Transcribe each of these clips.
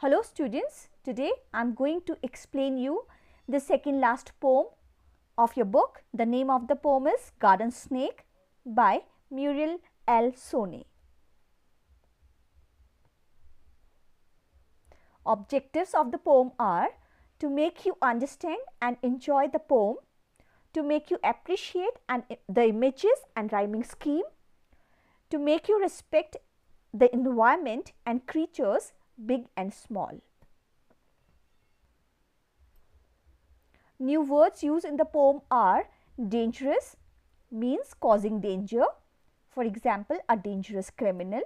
Hello students, today I am going to explain you the second last poem of your book. The name of the poem is Garden Snake by Muriel L. Sonnet. Objectives of the poem are to make you understand and enjoy the poem, to make you appreciate the images and rhyming scheme, to make you respect the environment and creatures big and small. New words used in the poem are dangerous, means causing danger. For example, a dangerous criminal.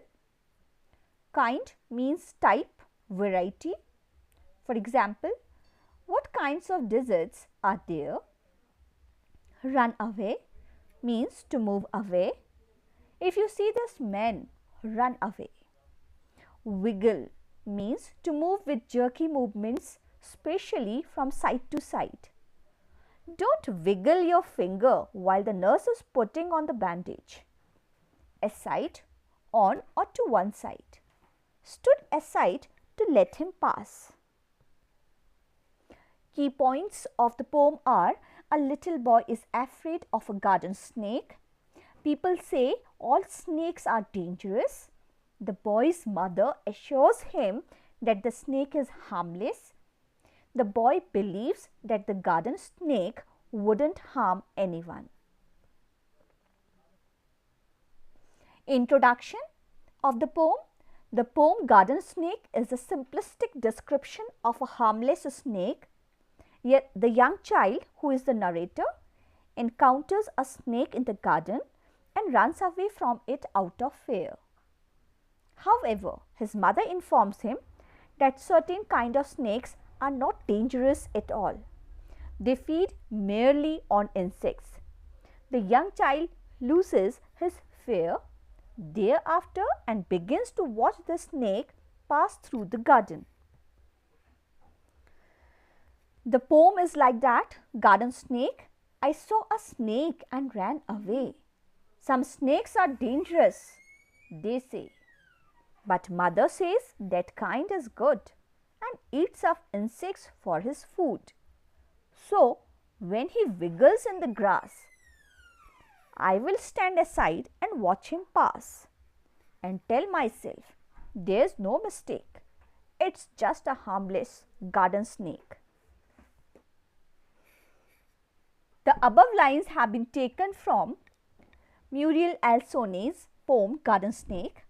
Kind means type, variety. For example, what kinds of deserts are there? Run away means to move away. If you see this man, run away. Wiggle means to move with jerky movements, especially from side to side. Don't wiggle your finger while the nurse is putting on the bandage. Aside, on or to one side. Stood aside to let him pass. Key points of the poem are: a little boy is afraid of a garden snake. People say all snakes are dangerous. The boy's mother assures him that the snake is harmless. The boy believes that the garden snake wouldn't harm anyone. Introduction of the poem. The poem Garden Snake is a simplistic description of a harmless snake. Yet the young child, who is the narrator, encounters a snake in the garden and runs away from it out of fear. However, his mother informs him that certain kind of snakes are not dangerous at all. They feed merely on insects. The young child loses his fear thereafter and begins to watch the snake pass through the garden. The poem is like that. Garden snake. I saw a snake and ran away. Some snakes are dangerous, they say. But mother says that kind is good and eats up insects for his food. So, when he wiggles in the grass, I will stand aside and watch him pass and tell myself there's no mistake. It's just a harmless garden snake. The above lines have been taken from Muriel L. Sonnet's poem Garden Snake.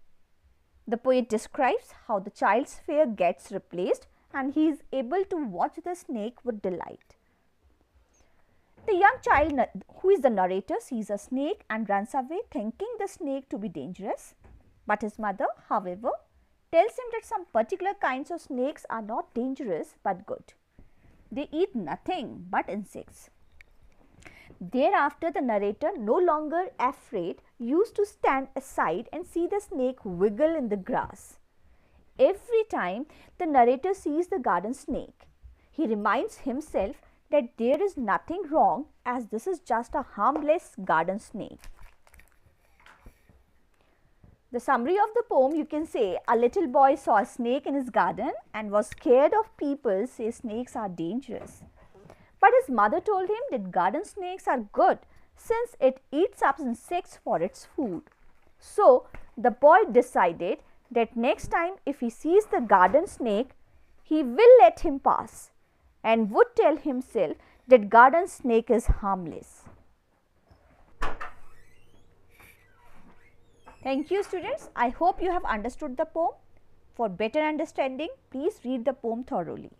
The poet describes how the child's fear gets replaced and he is able to watch the snake with delight. The young child, who is the narrator, sees a snake and runs away thinking the snake to be dangerous. But his mother, however, tells him that some particular kinds of snakes are not dangerous but good. They eat nothing but insects. Thereafter, the narrator, no longer afraid, used to stand aside and see the snake wiggle in the grass. Every time the narrator sees the garden snake, he reminds himself that there is nothing wrong, as this is just a harmless garden snake. The summary of the poem, you can say, a little boy saw a snake in his garden and was scared of people say snakes are dangerous. But his mother told him that garden snakes are good since it eats up insects for its food. So, the boy decided that next time if he sees the garden snake, he will let him pass and would tell himself that garden snake is harmless. Thank you students. I hope you have understood the poem. For better understanding, please read the poem thoroughly.